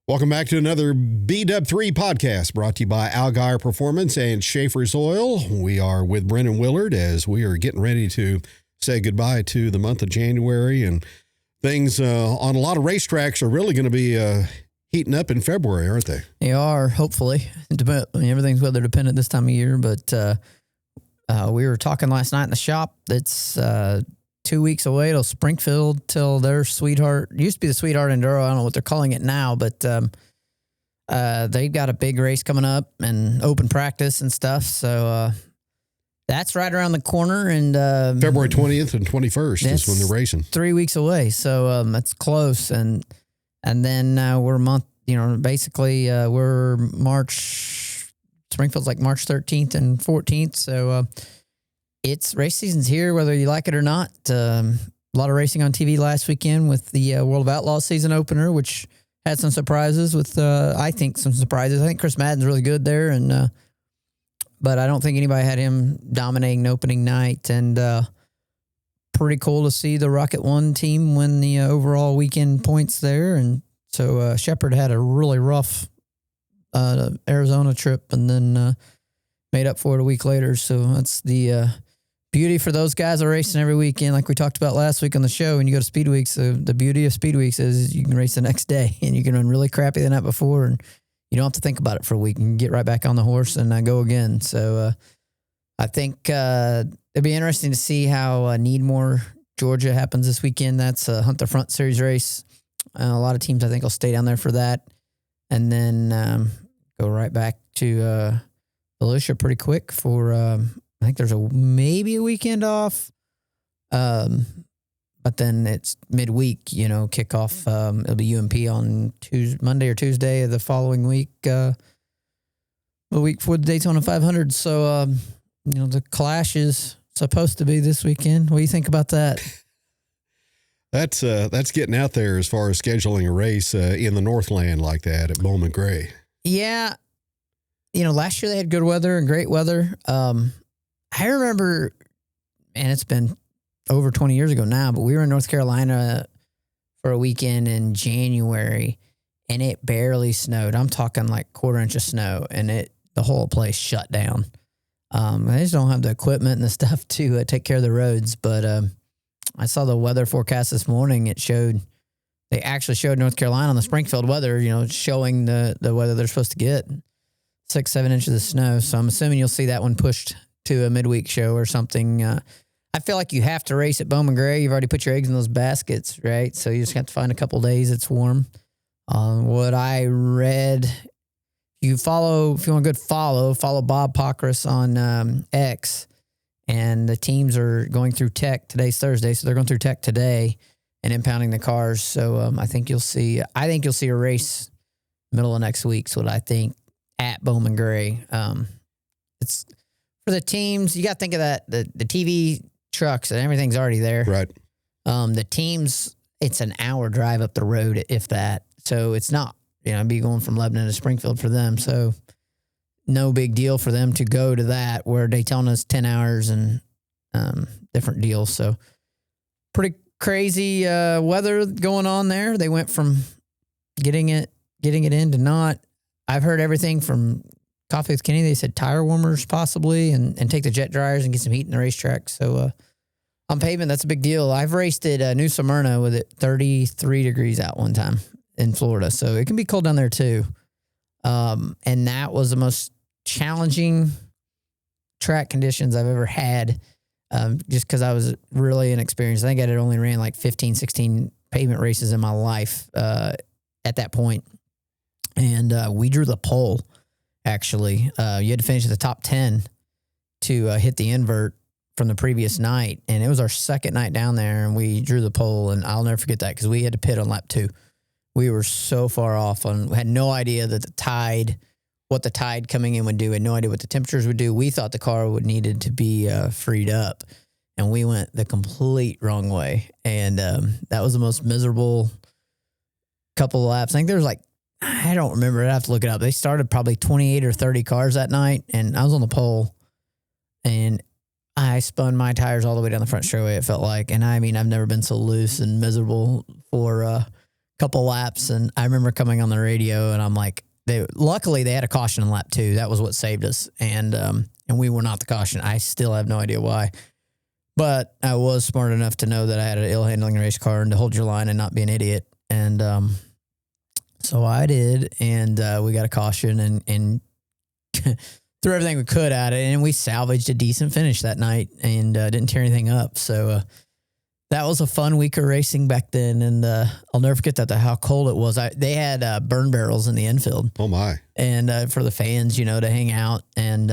Welcome back to another BW3 podcast brought to you by Algar Performance and Schaefer's Oil. We are with Brendan Willard as we are getting ready to say goodbye to the month of January, and things on a lot of racetracks are really going to be heating up in February, aren't they? They are, hopefully. Everything's weather dependent this time of year, but we were talking last night in the shop. It's 2 weeks away till Springfield, till their Sweetheart. It used to be the Sweetheart Enduro. I don't know what they're calling it now, but they've got a big race coming up and open practice and stuff. So that's right around the corner. And February 20th and 21st is when they're racing. 3 weeks away. So that's close. And then we're a month, basically we're March, Springfield's like March 13th and 14th. So it's race season's here, whether you like it or not. A lot of racing on TV last weekend with the World of Outlaws season opener, which had some surprises with, I think, some surprises. I think Chris Madden's really good there, and but I don't think anybody had him dominating opening night. And pretty cool to see the Rocket One team win the overall weekend points there. And so Shepard had a really rough Arizona trip and then made up for it a week later. So that's the beauty for those guys that are racing every weekend, like we talked about last week on the show. When you go to Speed Weeks, the beauty of Speed Weeks is you can race the next day, and you can run really crappy the night before, and you don't have to think about it for a week. You can get right back on the horse and go again. So I think it'd be interesting to see how Needmore, Georgia happens this weekend. That's a Hunt the Front Series race. A lot of teams, I think, will stay down there for that, and then go right back to Volusia pretty quick for I think there's maybe a weekend off, but then it's midweek, kickoff. It'll be UMP on Monday or Tuesday of the following week, the week before the Daytona 500. So, the Clash is supposed to be this weekend. What do you think about that? That's getting out there as far as scheduling a race in the Northland like that at Bowman Gray. Yeah. Last year they had good weather and great weather. I remember, and it's been over 20 years ago now, but we were in North Carolina for a weekend in January, and it barely snowed. I'm talking like 1/4 inch of snow, and the whole place shut down. They just don't have the equipment and the stuff to take care of the roads. But I saw the weather forecast this morning. They actually showed North Carolina on the Springfield weather, showing the weather they're supposed to get, 6-7 inches of snow. So I'm assuming you'll see that one pushed to a midweek show or something. I feel like you have to race at Bowman Gray. You've already put your eggs in those baskets, right? So you just have to find a couple days it's warm. What I read, if you want a good follow Bob Pockris on X, and the teams are going through tech. Today's Thursday, so they're going through tech today and impounding the cars. So I think you'll see a race middle of next week. So what I think at Bowman Gray. It's for the teams. You got to think of that the TV trucks and everything's already there. Right. The teams, it's an hour drive up the road, if that. So it's not, be going from Lebanon to Springfield for them. So no big deal for them to go to that, where Daytona's 10 hours and different deals. So pretty crazy weather going on there. They went from getting it in to not. I've heard everything from Coffee with Kenny. They said tire warmers possibly, and take the jet dryers and get some heat in the racetrack. So on pavement, that's a big deal. I've raced at New Smyrna with it 33 degrees out one time in Florida. So it can be cold down there too. And that was the most challenging track conditions I've ever had, just because I was really inexperienced. I think I had only ran like 15, 16 pavement races in my life at that point. And we drew the pole, actually. You had to finish at the top 10 to hit the invert from the previous night. And it was our second night down there, and we drew the pole. And I'll never forget that, because we had to pit on lap 2. We were so far off. We had no idea that what the tide coming in would do. We had no idea what the temperatures would do. We thought the car needed to be freed up, and we went the complete wrong way. And that was the most miserable couple of laps. I think there was I don't remember. I'd have to look it up. They started probably 28 or 30 cars that night, and I was on the pole, and I spun my tires all the way down the front straightaway, it felt like. And I mean, I've never been so loose and miserable for a couple laps, and I remember coming on the radio, and I'm like, luckily they had a caution in lap 2. That was what saved us, and we were not the caution. I still have no idea why, but I was smart enough to know that I had an ill handling race car and to hold your line and not be an idiot, and so I did, and we got a caution and threw everything we could at it, and we salvaged a decent finish that night and didn't tear anything up. So that was a fun week of racing back then, and I'll never forget how cold it was. They had burn barrels in the infield. Oh my! And for the fans, to hang out. And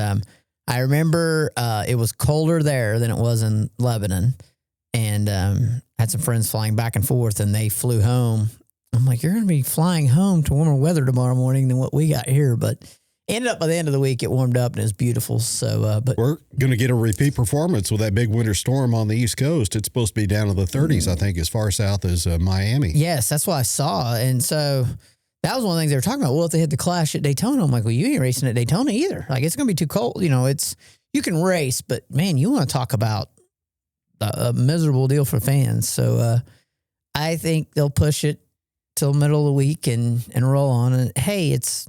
I remember it was colder there than it was in Lebanon, and had some friends flying back and forth, and they flew home. I'm like, you're going to be flying home to warmer weather tomorrow morning than what we got here, but. Ended up by the end of the week, it warmed up and it was beautiful. So, but we're going to get a repeat performance with that big winter storm on the East Coast. It's supposed to be down to the 30s, I think, as far south as Miami. Yes, that's what I saw. And so that was one of the things they were talking about. Well, if they had the clash at Daytona, I'm like, well, you ain't racing at Daytona either. Like, it's going to be too cold. You can race, but man, you want to talk about a miserable deal for fans. So I think they'll push it till middle of the week and roll on. And hey, it's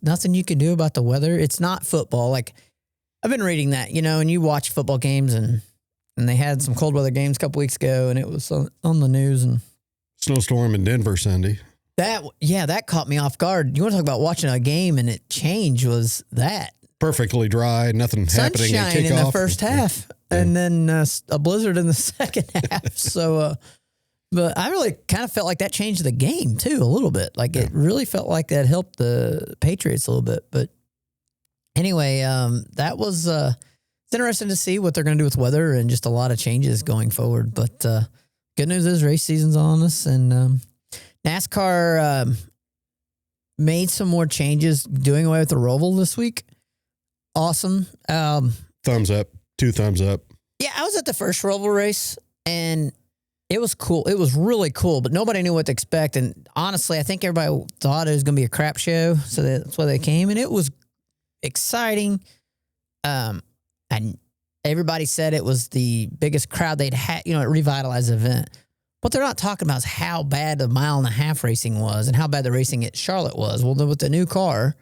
nothing you can do about the weather. It's not football. Like, I've been reading that, and you watch football games, and they had some cold weather games a couple weeks ago, and it was on the news. And snowstorm in Denver Sunday. That caught me off guard. You want to talk about watching a game and it changed? Was that perfectly dry, nothing happening at kickoff in the first half, and then a blizzard in the second half. So. But I really kind of felt like that changed the game, too, a little bit. Like, it really felt like that helped the Patriots a little bit. But anyway, that was it's interesting to see what they're going to do with weather and just a lot of changes going forward. But good news is race season's on us. And NASCAR made some more changes, doing away with the Roval this week. Awesome. Thumbs up. 2 thumbs up. Yeah, I was at the first Roval race, and it was cool. It was really cool, but nobody knew what to expect. And honestly, I think everybody thought it was going to be a crap show, so that's why they came. And it was exciting. And everybody said it was the biggest crowd they'd had. It revitalized the event. What they're not talking about is how bad the 1.5-mile racing was and how bad the racing at Charlotte was. Well, with the new car,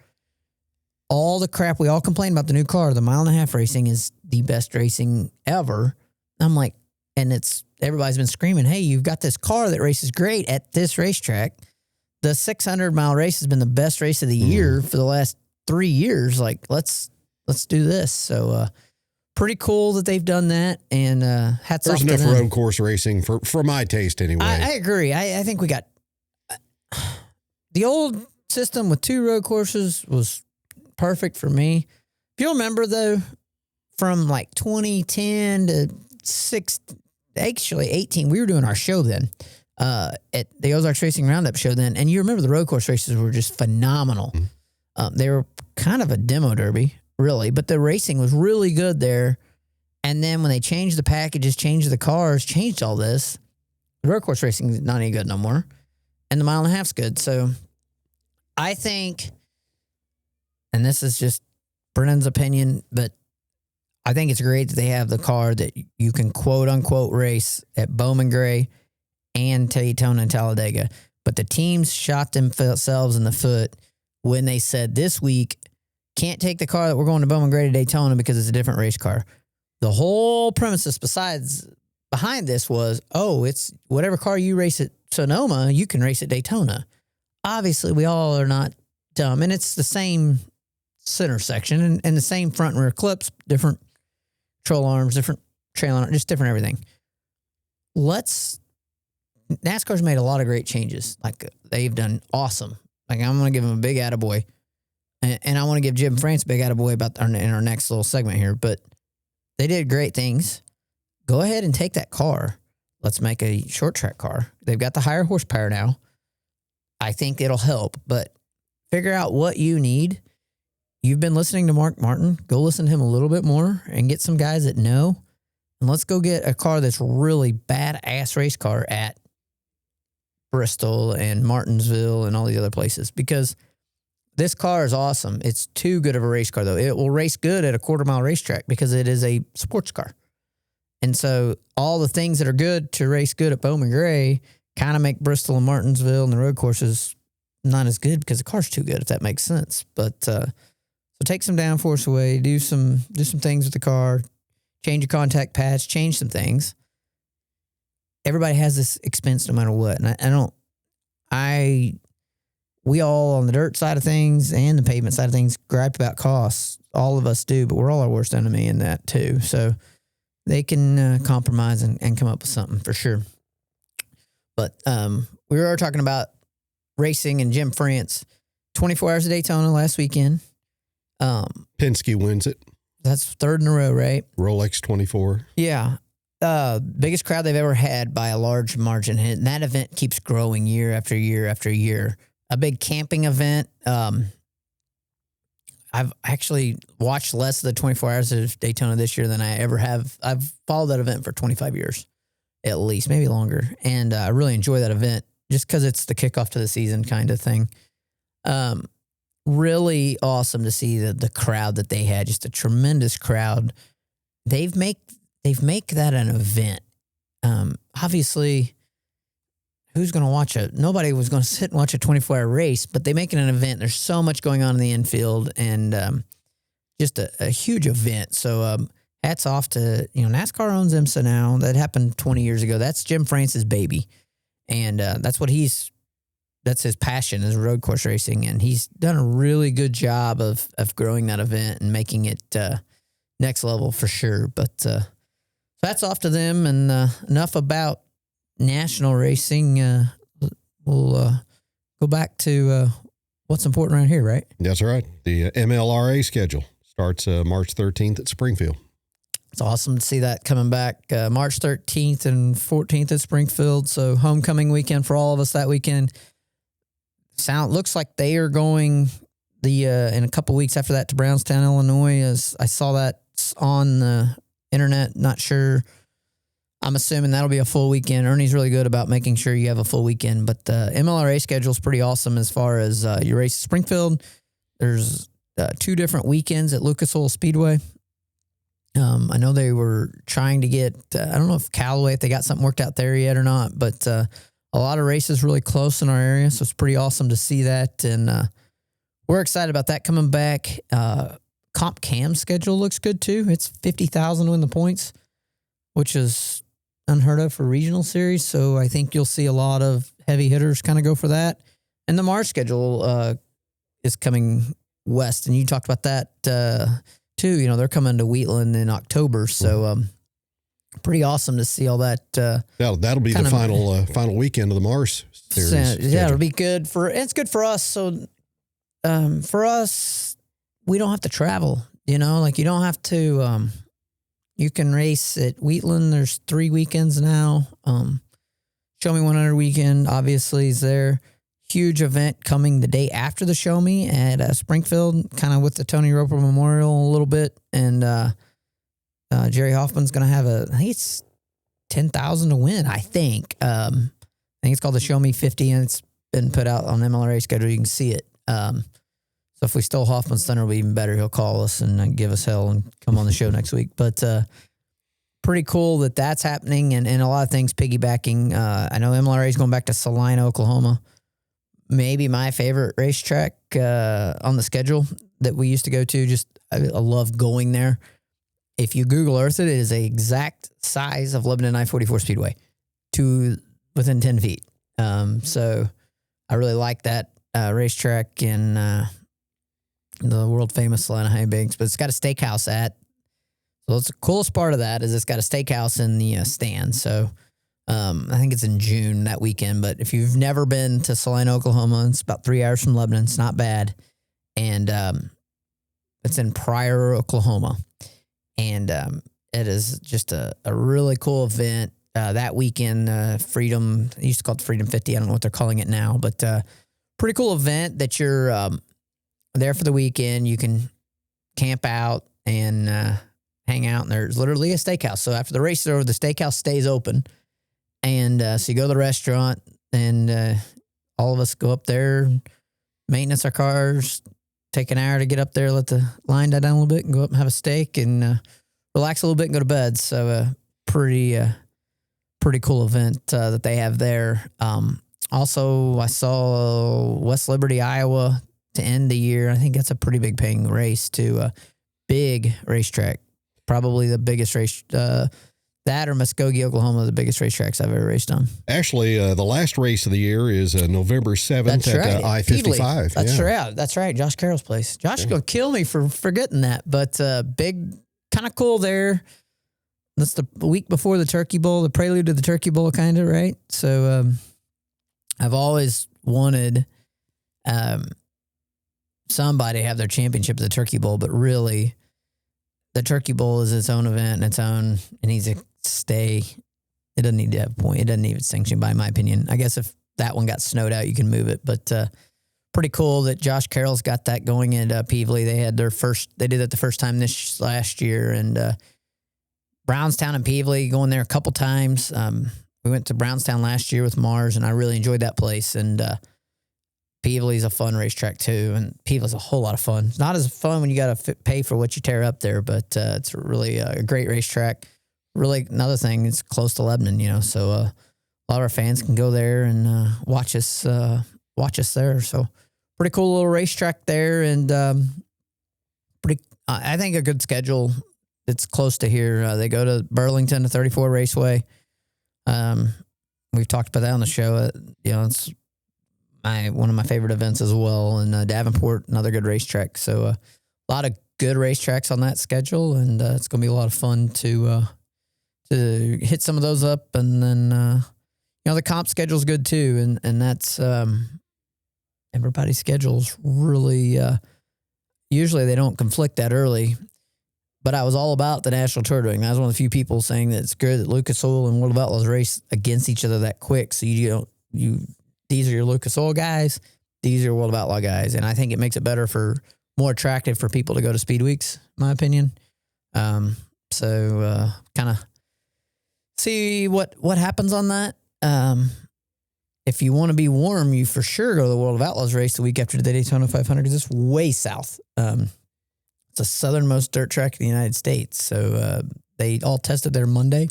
all the crap we all complain about the new car, the 1.5-mile racing is the best racing ever. I'm like, and everybody's been screaming, hey, you've got this car that races great at this racetrack. The 600-mile race has been the best race of the year for the last 3 years. Like, let's do this. So, pretty cool that they've done that. And hats off to them. There's enough road course racing for my taste anyway. I agree. I think we got the old system with 2 road courses was perfect for me. If you remember, though, from like 2010 to 18, we were doing our show then at the Ozarks Racing Roundup show then, and you remember the road course races were just phenomenal. They were kind of a demo derby, really, but the racing was really good there. And then when they changed the packages, changed the cars, changed all this, the road course racing is not any good no more, and the 1.5-mile's good. So I think, and this is just Brennan's opinion, but I think it's great that they have the car that you can quote unquote race at Bowman Gray and Daytona and Talladega. But the teams shot themselves in the foot when they said this week, can't take the car that we're going to Bowman Gray to Daytona because it's a different race car. The whole premises behind this was, it's whatever car you race at Sonoma, you can race at Daytona. Obviously, we all are not dumb, and it's the same center section and the same front and rear clips, different control arms, different trail arms, just different everything. NASCAR's made a lot of great changes. Like, they've done awesome. Like, I'm going to give them a big attaboy. And I want to give Jim France a big attaboy in our next little segment here. But they did great things. Go ahead and take that car. Let's make a short track car. They've got the higher horsepower now. I think it'll help. But figure out what you need. You've been listening to Mark Martin. Go listen to him a little bit more and get some guys that know. And let's go get a car that's really badass race car at Bristol and Martinsville and all these other places, because this car is awesome. It's too good of a race car, though. It will race good at a 1/4-mile racetrack because it is a sports car. And so all the things that are good to race good at Bowman Gray kind of make Bristol and Martinsville and the road courses not as good because the car's too good, if that makes sense. But so take some downforce away, do some things with the car, change your contact pads, change some things. Everybody has this expense no matter what. And we all on the dirt side of things and the pavement side of things gripe about costs. All of us do, but we're all our worst enemy in that too. So they can compromise and come up with something for sure. But we were talking about racing and Jim France. 24 Hours of Daytona last weekend. Penske wins it. That's third in a row, right? Rolex 24. Yeah. Biggest crowd they've ever had by a large margin. And that event keeps growing year after year after year. A big camping event. I've actually watched less of the 24 Hours of Daytona this year than I ever have. I've followed that event for 25 years, at least, maybe longer. And I really enjoy that event just because it's the kickoff to the season kind of thing. Really awesome to see the crowd that they had, just a tremendous crowd. They've make that an event. Obviously, who's going to watch it? Nobody was going to sit and watch a 24-hour race, but they make it an event. There's so much going on in the infield and just a huge event. So hats off to, NASCAR owns IMSA now. That happened 20 years ago. That's Jim France's baby. And that's his passion is road course racing. And he's done a really good job of growing that event and making it next level for sure. But that's off to them. And enough about national racing. We'll go back to what's important right here, right? That's right. The MLRA schedule starts March 13th at Springfield. It's awesome to see that coming back March 13th and 14th at Springfield. So homecoming weekend for all of us that weekend. Looks like they are going in a couple weeks after that to Brownstown, Illinois. As I saw that on the internet, not sure. I'm assuming that'll be a full weekend. Ernie's really good about making sure you have a full weekend, but the MLRA schedule is pretty awesome as far as your race at Springfield. There's 2 different weekends at Lucas Oil Speedway. I know they were trying to get, I don't know if Callaway, if they got something worked out there yet or not, but a lot of races really close in our area, so it's pretty awesome to see that, and we're excited about that coming back. Comp Cam schedule looks good too. It's 50,000 to win the points, which is unheard of for regional series, so I think you'll see a lot of heavy hitters kind of go for that. And the Mars schedule is coming west, and you talked about that too. They're coming to Wheatland in October, so pretty awesome to see all that. That'll be the final weekend of the Mars series. Yeah, it'll be good it's good for us. So for us, we don't have to travel. You don't have to. You can race at Wheatland. There's 3 weekends now. Show Me 100 weekend obviously is there. Huge event coming the day after the Show Me at Springfield, kind of with the Tony Roper Memorial a little bit. And Jerry Hoffman's going to have I think it's 10,000 to win, I think. I think it's called the Show Me 50, and it's been put out on MLRA schedule. You can see it. So if we stole Hoffman's thunder, it would be even better. He'll call us and give us hell and come on the show next week. But pretty cool that that's happening, and a lot of things piggybacking. I know MLRA is going back to Salina, Oklahoma. Maybe my favorite racetrack on the schedule that we used to go to. I love going there. If you Google Earth it, it is the exact size of Lebanon I-44 Speedway to within 10 feet. So I really like that racetrack in the world famous Salina High Banks, but it's got a steakhouse so it's the coolest part of that is it's got a steakhouse in the stand. So I think it's in June that weekend, but if you've never been to Salina, Oklahoma, it's about 3 hours from Lebanon. It's not bad. And it's in Pryor, Oklahoma. And it is just a really cool event. That weekend, Freedom, they used to call it Freedom 50. I don't know what they're calling it now, but pretty cool event that you're there for the weekend. You can camp out and hang out, and there's literally a steakhouse. So after the race is over, the steakhouse stays open. And so you go to the restaurant, and all of us go up there, maintenance our cars, take an hour to get up there, let the line die down a little bit, and go up and have a steak and relax a little bit and go to bed. So pretty pretty cool event that they have there. Also, I saw West Liberty, Iowa to end the year. I think that's a pretty big paying race to a big racetrack. Probably the biggest race, that or Muskogee, Oklahoma, the biggest racetracks I've ever raced on. Actually, the last race of the year is November 7th at I-55. That's right. Josh Carroll's place. Josh is going to kill me for forgetting that. But big, kind of cool there. That's the week before the Turkey Bowl, the prelude to the Turkey Bowl, kind of, right? So I've always wanted somebody to have their championship at the Turkey Bowl, but really the Turkey Bowl is its own event and its own, it needs to stay. It doesn't need to have a point. It doesn't need distinction, by my opinion. I guess if that one got snowed out, you can move it, but pretty cool that Josh Carroll's got that going at Peevely. They had they did it the first time last year, and Brownstown and Peevely, going there a couple times. We went to Brownstown last year with Mars, and I really enjoyed that place. And Peevely's a fun racetrack too, and Peevely's a whole lot of fun. It's not as fun when you got to pay for what you tear up there, but it's really a great racetrack. Really, another thing, it's close to Lebanon, so a lot of our fans can go there and watch us there. So pretty cool little racetrack there, and I think a good schedule. It's close to here. They go to Burlington, the 34 Raceway. We've talked about that on the show. It's one of my favorite events as well. And Davenport, another good racetrack. So a lot of good racetracks on that schedule, and it's going to be a lot of fun to hit some of those up. And then the comp schedule is good too, and that's everybody's schedule's really usually they don't conflict that early. But I was all about the national tour doing. I was one of the few people saying that it's good that Lucas Oil and World of Outlaws race against each other that quick. So these are your Lucas Oil guys, these are your World of Outlaw guys, and I think it makes it more attractive for people to go to Speed Weeks, in my opinion. So kind of see what happens on that. If you want to be warm, you for sure go to the World of Outlaws race the week after the Daytona 500 because it's way south. It's the southernmost dirt track in the United States. So they all tested there Monday.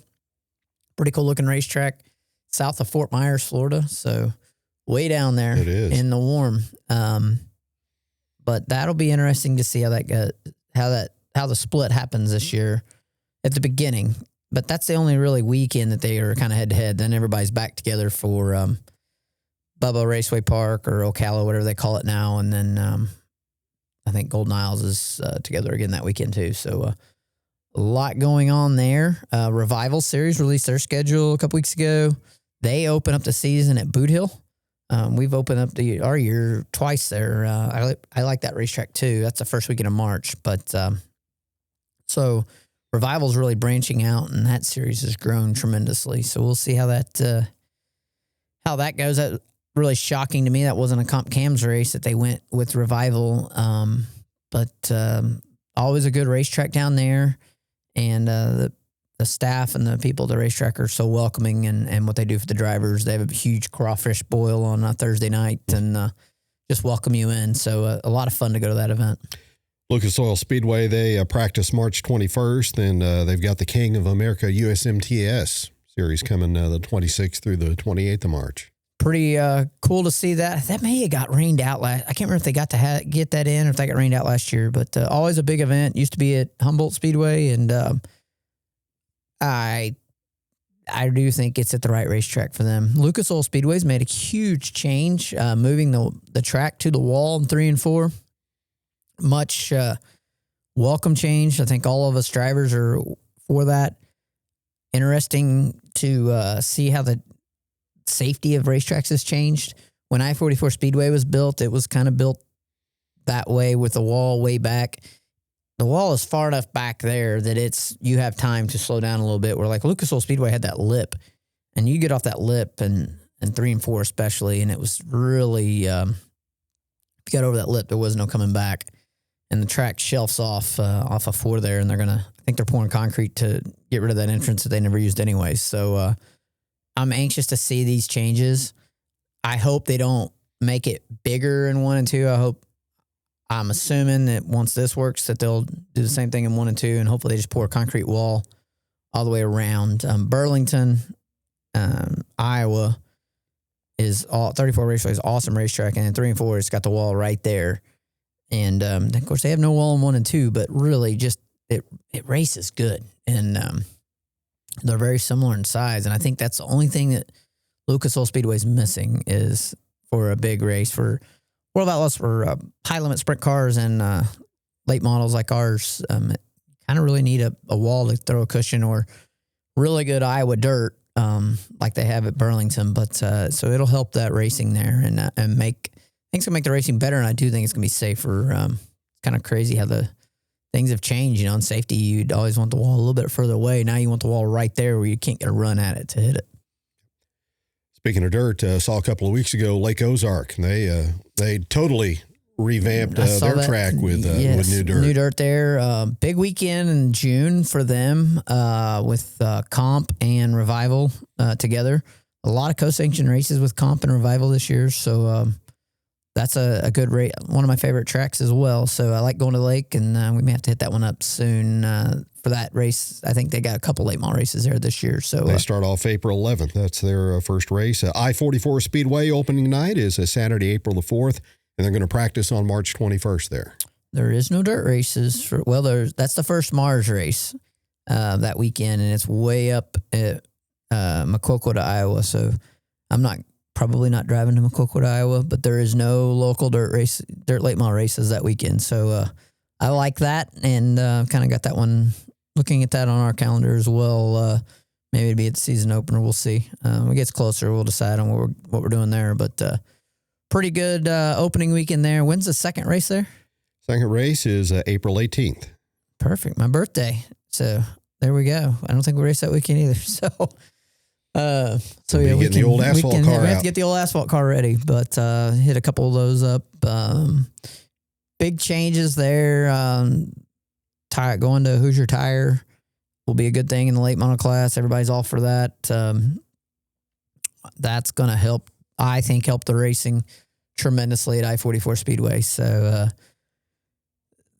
Pretty cool looking racetrack south of Fort Myers, Florida. So way down there in the warm. But that'll be interesting to see how the split happens this year at the beginning. But that's the only really weekend that they are kind of head to head. Then everybody's back together for Bubba Raceway Park or Ocala, whatever they call it now. And then I think Golden Isles is together again that weekend too. So a lot going on there. Revival Series released their schedule a couple weeks ago. They open up the season at Boot Hill. We've opened up our year twice there. I like that racetrack too. That's the first weekend of March. But so Revival's really branching out, and that series has grown tremendously. So we'll see how that goes. That really shocking to me. That wasn't a Comp Cams race that they went with Revival. But always a good racetrack down there. And the staff and the people at the racetrack are so welcoming, and what they do for the drivers. They have a huge crawfish boil on a Thursday night and just welcome you in. So a lot of fun to go to that event. Lucas Oil Speedway, they practice March 21st, and they've got the King of America USMTS series coming the 26th through the 28th of March. Pretty cool to see that. That may have got rained out last. I can't remember if they got to get that in or if they got rained out last year. But always a big event. Used to be at Humboldt Speedway, and I do think it's at the right racetrack for them. Lucas Oil Speedway's made a huge change, moving the track to the wall in 3 and 4. Much welcome change. I think all of us drivers are for that. Interesting to see how the safety of racetracks has changed. When I-44 Speedway was built, it was kind of built that way with the wall way back. The wall is far enough back there that you have time to slow down a little bit. Where like Lucas Oil Speedway had that lip, and you get off that lip and 3 and 4 especially, and it was really if you got over that lip, there was no coming back. And the track shelves off of 4 there, and I think they're pouring concrete to get rid of that entrance that they never used anyway. So I'm anxious to see these changes. I hope they don't make it bigger in 1 and 2. I'm assuming that once this works, that they'll do the same thing in 1 and 2, and hopefully they just pour a concrete wall all the way around. Burlington, Iowa is 34 Raceway is awesome racetrack, and then 3 and 4, it's got the wall right there. And of course, they have no wall in 1 and 2, but really just it races good. And they're very similar in size. And I think that's the only thing that Lucas Oil Speedway is missing is for a big race for World of Outlaws, for high limit sprint cars and late models like ours. Kind of really need a wall to throw a cushion, or really good Iowa dirt like they have at Burlington. But so it'll help that racing there and make. I think it's going to make the racing better, and I do think it's going to be safer. It's kind of crazy how the things have changed. In safety, you'd always want the wall a little bit further away. Now you want the wall right there where you can't get a run at it to hit it. Speaking of dirt, saw a couple of weeks ago Lake Ozark. They totally revamped their track with new dirt. New dirt there. Big weekend in June for them with Comp and Revival together. A lot of co-sanctioned races with Comp and Revival this year, so that's a good race. One of my favorite tracks as well. So I like going to the lake, and we may have to hit that one up soon for that race. I think they got a couple late model races there this year. So they start off April 11th. That's their first race. I-44 Speedway opening night is Saturday, April the 4th, and they're going to practice on March 21st there. There is no dirt races. That's the first Mars race that weekend, and it's way up at Maquoketa, Iowa. So I'm probably not driving to Maquoketa, Iowa, but there is no local dirt late model races that weekend. So I like that, and kind of got that one, looking at that on our calendar as well. Maybe it'd be at the season opener. We'll see. When it gets closer, we'll decide on what we're doing there. But pretty good opening weekend there. When's the second race there? Second race is April 18th. Perfect. My birthday. So there we go. I don't think we race that weekend either. So yeah, we the old asphalt car we have out. to get the old asphalt car ready, but hit a couple of those up. Big changes there. Going to Hoosier Tire will be a good thing in the late model class. Everybody's all for that. That's going to help the racing tremendously at I-44 Speedway. So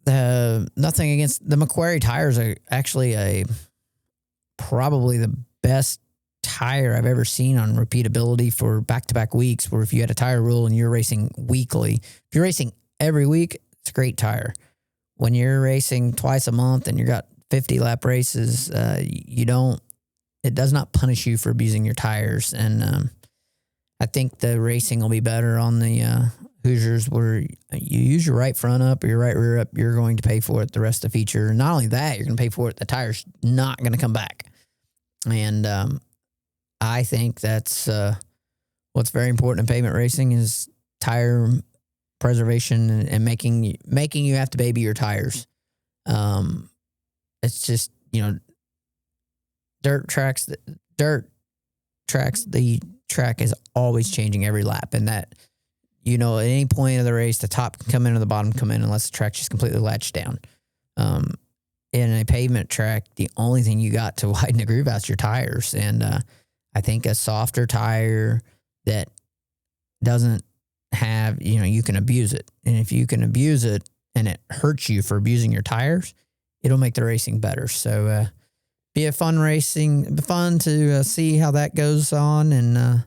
nothing against the Macquarie tires are actually probably the best tire I've ever seen on repeatability for back-to-back weeks, where if you had a tire rule and you're racing weekly, if you're racing every week, it's a great tire. When you're racing twice a month and you got 50 lap races, it does not punish you for abusing your tires. And I think the racing will be better on the Hoosiers, where you use your right front up or your right rear up, you're going to pay for it the rest of the feature. And not only that, you're going to pay for it. The tire's not going to come back. And I think that's what's very important in pavement racing is tire preservation and making you have to baby your tires. It's just, dirt tracks, the track is always changing every lap, and that, at any point of the race, the top can come in or the bottom come in unless the track's just completely latched down. In a pavement track, the only thing you got to widen the groove out is your tires. And I think a softer tire that doesn't have, you can abuse it. And if you can abuse it and it hurts you for abusing your tires, it'll make the racing better. So be fun to see how that goes on, and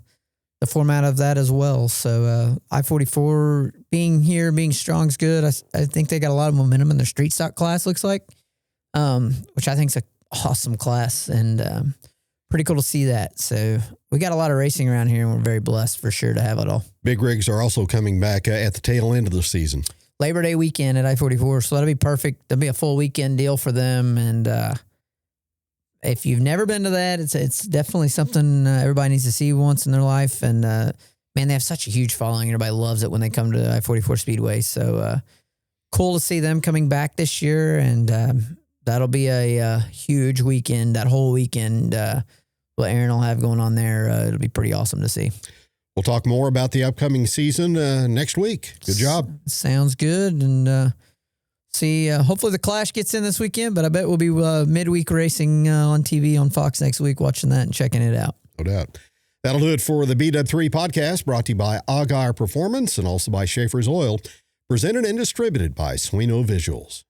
the format of that as well. So I-44 being strong is good. I think they got a lot of momentum in their street stock class, looks like. Which I think is an awesome class, and pretty cool to see that. So we got a lot of racing around here, and we're very blessed for sure to have it all. Big rigs are also coming back at the tail end of the season. Labor Day weekend at I-44, so that'll be perfect. That'll be a full weekend deal for them, and if you've never been to that, it's definitely something everybody needs to see once in their life. And man, they have such a huge following. Everybody loves it when they come to I-44 Speedway. So cool to see them coming back this year, and that'll be a huge weekend. That whole weekend, what Aaron will have going on there, it'll be pretty awesome to see. We'll talk more about the upcoming season next week. Good job. Sounds good. And see, hopefully the Clash gets in this weekend, but I bet we'll be midweek racing on TV on Fox next week, watching that and checking it out. No doubt. That'll do it for the BW3 podcast, brought to you by Allgaier Performance and also by Schaefer's Oil, presented and distributed by Suino Visuals.